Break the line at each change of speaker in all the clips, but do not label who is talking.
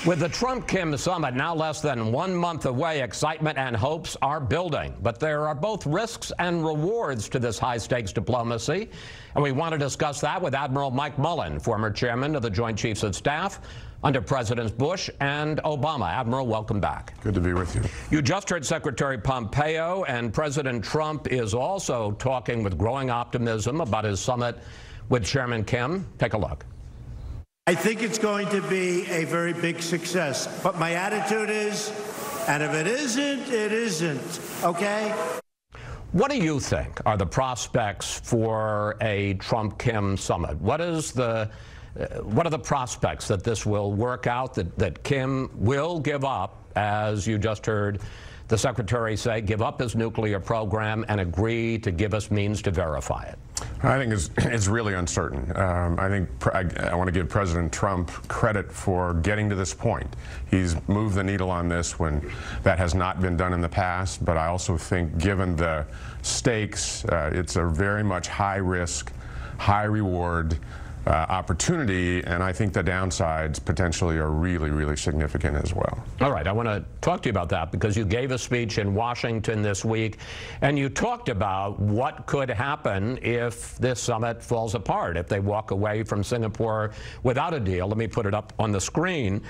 With the Trump-Kim summit now less than 1 month away, excitement and hopes are building. But there are both risks and rewards to this high-stakes diplomacy. And we want to discuss that with Admiral Mike Mullen, former chairman of the Joint Chiefs of Staff under Presidents Bush and Obama. Admiral, welcome back.
Good to be with you.
You just heard Secretary Pompeo, and President Trump is also talking with growing optimism about his summit with Chairman Kim. Take a look.
I think it's going to be a very big success. But my attitude is, and if it isn't, it isn't, okay?
What do you think are the prospects for a Trump-Kim summit? What are the prospects that this will work out, that Kim will give up, as you just heard the Secretary say, give up his nuclear program and agree to give us means to verify it?
I think it's really uncertain. I want to give President Trump credit for getting to this point. He's moved the needle on this when that has not been done in the past, but I also think given the stakes, it's a very much high risk, high reward opportunity, and I think the downsides potentially are really, really significant as well.
All right, I want to talk to you about that because you gave a speech in Washington this week, and you talked about what could happen if this summit falls apart, if they walk away from Singapore without a deal. Let me put it up on the screen.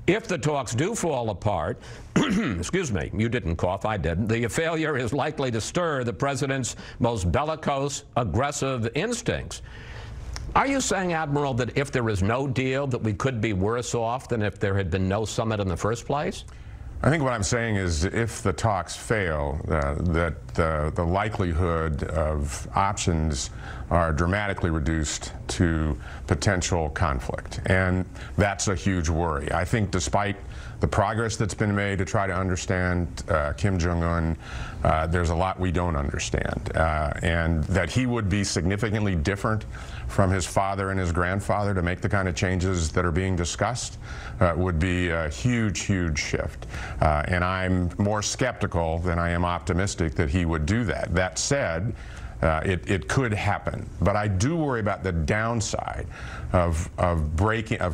If the talks do fall apart, excuse me, you didn't cough, I did. The failure is likely to stir the president's most bellicose, aggressive instincts. Are you saying, Admiral, that if there is no deal, that we could be worse off than if there had been no summit in the first place?
I think what I'm saying is if the talks fail, that the likelihood of options are dramatically reduced to potential conflict. And that's a huge worry. I think despite the progress that's been made to try to understand Kim Jong-un, there's a lot we don't understand. And that he would be significantly different from his father and his grandfather to make the kind of changes that are being discussed would be a huge, huge shift. And I'm more skeptical than I am optimistic that he would do that. That said, it could happen, but I do worry about the downside of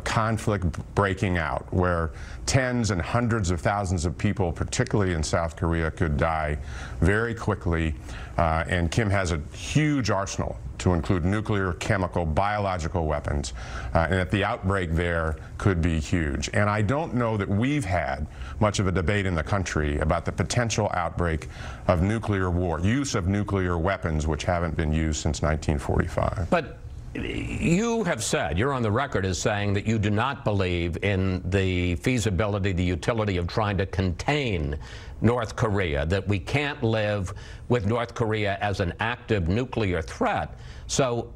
conflict breaking out, where tens and hundreds of thousands of people, particularly in South Korea, could die very quickly. And Kim has a huge arsenal to include nuclear, chemical, biological weapons, and that the outbreak there could be huge. And I don't know that we've had much of a debate in the country about the potential outbreak of nuclear war, use of nuclear weapons, which haven't been used since 1945.
But you have said, you're on the record as saying that you do not believe in the feasibility, the utility of trying to contain North Korea, that we can't live with North Korea as an active nuclear threat. So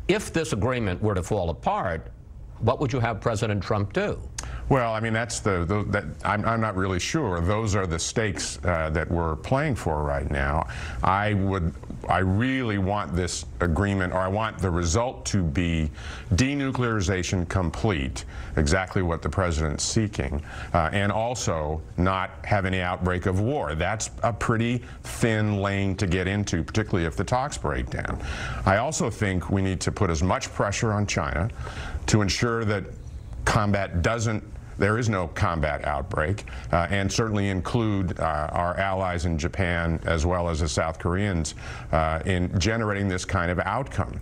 if this agreement were to fall apart, what would you have President Trump do?
Well, I mean, I'm not really sure. Those are the stakes that we're playing for right now. I really want this agreement, or I want the result to be denuclearization complete, exactly what the president's seeking, and also not have any outbreak of war. That's a pretty thin lane to get into, particularly if the talks break down. I also think we need to put as much pressure on China to ensure that there is no combat outbreak, and certainly include our allies in Japan as well as the South Koreans in generating this kind of outcome.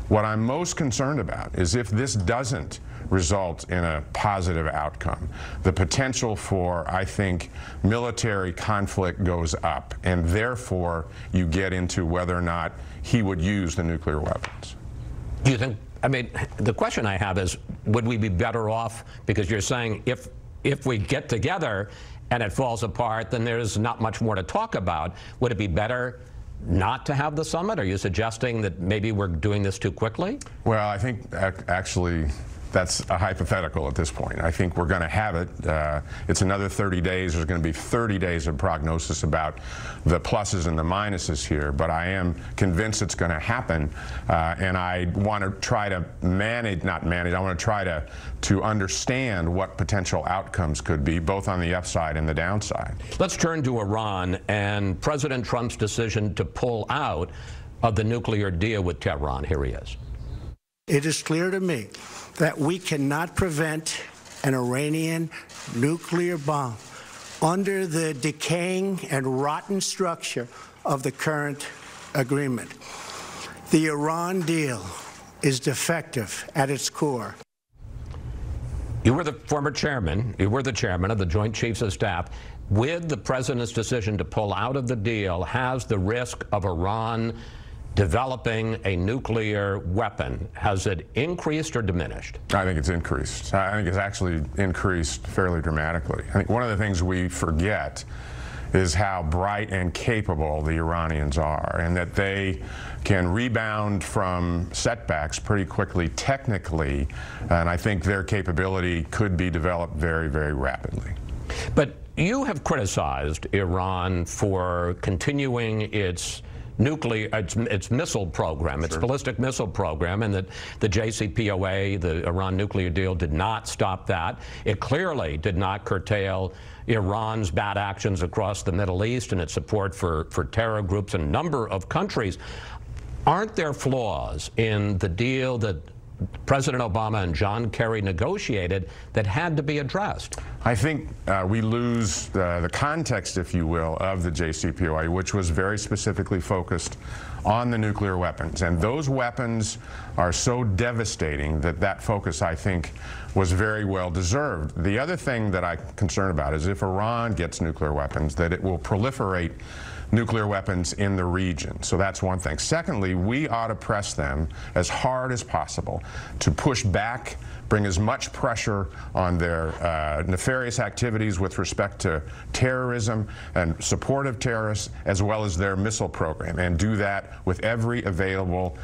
What I'm most concerned about is if this doesn't result in a positive outcome, the potential for, I think, military conflict goes up, and therefore you get into whether or not he would use the nuclear weapons.
Do you think, I mean, the question I have is, would we be better off, because you're saying if we get together and it falls apart, then there's not much more to talk about. Would it be better not to have the summit? Are you suggesting that maybe we're doing this too quickly?
Well, I think actually that's a hypothetical at this point. I think we're going to have it. It's another 30 days. There's going to be 30 days of prognosis about the pluses and the minuses here, but I am convinced it's going to happen, and I want to try to I want to try to understand what potential outcomes could be, both on the upside and the downside.
Let's turn to Iran and President Trump's decision to pull out of the nuclear deal with Tehran. Here he is.
It is clear to me that we cannot prevent an Iranian nuclear bomb under the decaying and rotten structure of the current agreement. The Iran deal is defective at its core.
You were the former chairman, you were the chairman of the Joint Chiefs of Staff. With the president's decision to pull out of the deal, has the risk of Iran developing a nuclear weapon, has it increased or diminished?
I think it's increased. I think it's actually increased fairly dramatically. I think one of the things we forget is how bright and capable the Iranians are, and that they can rebound from setbacks pretty quickly technically, and I think their capability could be developed very, very rapidly.
But you have criticized Iran for continuing its its missile program, its ballistic missile program, and that the JCPOA, the Iran nuclear deal, did not stop that. It clearly did not curtail Iran's bad actions across the Middle East and its support for terror groups in a number of countries. Aren't there flaws in the deal that President Obama and John Kerry negotiated that had to be addressed?
I think we lose the context, if you will, of the JCPOA, which was very specifically focused on the nuclear weapons. And those weapons are so devastating that that focus, I think, was very well deserved. The other thing that I'm concerned about is if Iran gets nuclear weapons, that it will proliferate nuclear weapons in the region. So that's one thing. Secondly, we ought to press them as hard as possible to push back, bring as much pressure on their nefarious activities with respect to terrorism and support of terrorists, as well as their missile program, and do that with every available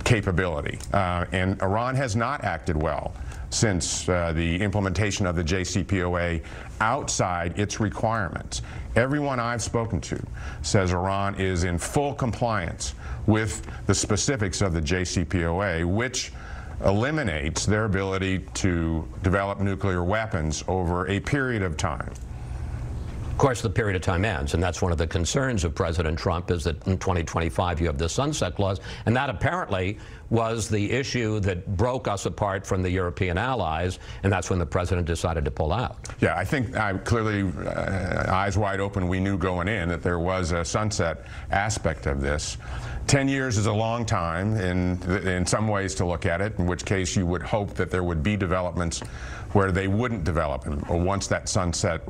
capability. And Iran has not acted well since the implementation of the JCPOA outside its requirements. Everyone I've spoken to says Iran is in full compliance with the specifics of the JCPOA, which eliminates their ability to develop nuclear weapons over a period of time.
Of course, the period of time ends, and that's one of the concerns of President Trump, is that in 2025 you have the sunset clause, and that apparently was the issue that broke us apart from the European allies, and that's when the president decided to pull out.
Yeah, I think clearly, eyes wide open, we knew going in that there was a sunset aspect of this. 10 years is a long time in some ways to look at it, in which case you would hope that there would be developments where they wouldn't develop once that sunset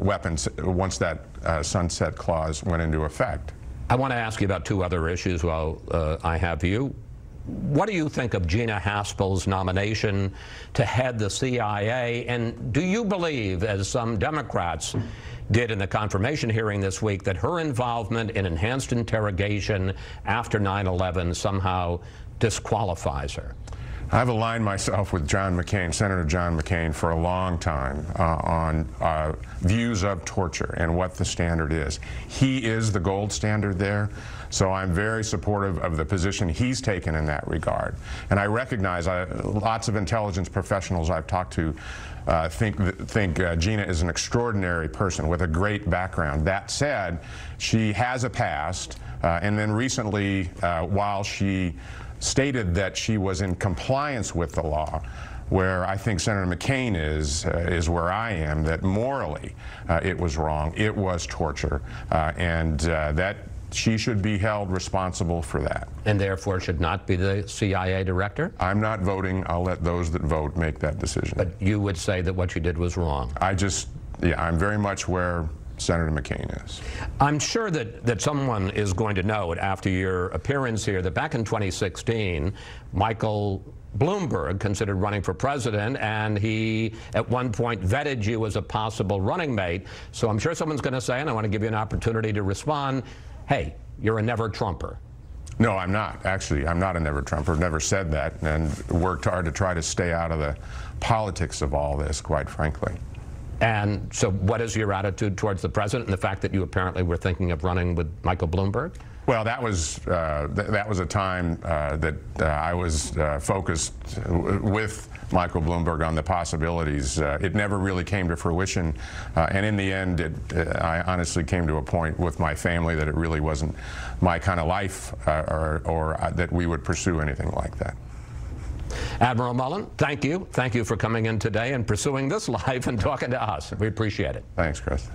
sunset clause went into effect.
I want to ask you about two other issues while I have you. What do you think of Gina Haspel's nomination to head the CIA, and do you believe, as some Democrats did in the confirmation hearing this week, that her involvement in enhanced interrogation after 9/11 somehow disqualifies her?
I've aligned myself with John McCain, Senator John McCain, for a long time on views of torture and what the standard is. He is the gold standard there, so I'm very supportive of the position he's taken in that regard. And I recognize lots of intelligence professionals I've talked to think Gina is an extraordinary person with a great background. That said, she has a past, and then recently, while she stated that she was in compliance with the law, where I think Senator McCain is where I am, that morally it was wrong, it was torture, and that she should be held responsible for that.
And therefore should not be the CIA director?
I'm not voting. I'll let those that vote make that decision.
But you would say that what you did was wrong?
I'm very much where Senator McCain is.
I'm sure that someone is going to note after your appearance here that back in 2016, Michael Bloomberg considered running for president, and he at one point vetted you as a possible running mate. So I'm sure someone's going to say, and I want to give you an opportunity to respond, hey, you're a never-Trumper.
No, I'm not. Actually, I'm not a never-Trumper. Never said that, and worked hard to try to stay out of the politics of all this, quite frankly.
And so what is your attitude towards the president and the fact that you apparently were thinking of running with Michael Bloomberg?
Well, that was a time that I was focused with Michael Bloomberg on the possibilities. It never really came to fruition, and in the end, I honestly came to a point with my family that it really wasn't my kind of life, or that we would pursue anything like that.
Admiral Mullen, thank you. Thank you for coming in today and pursuing this life and talking to us. We appreciate it.
Thanks, Chris.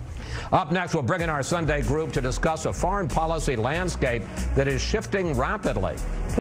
Up next, we'll bring in our Sunday group to discuss a foreign policy landscape that is shifting rapidly.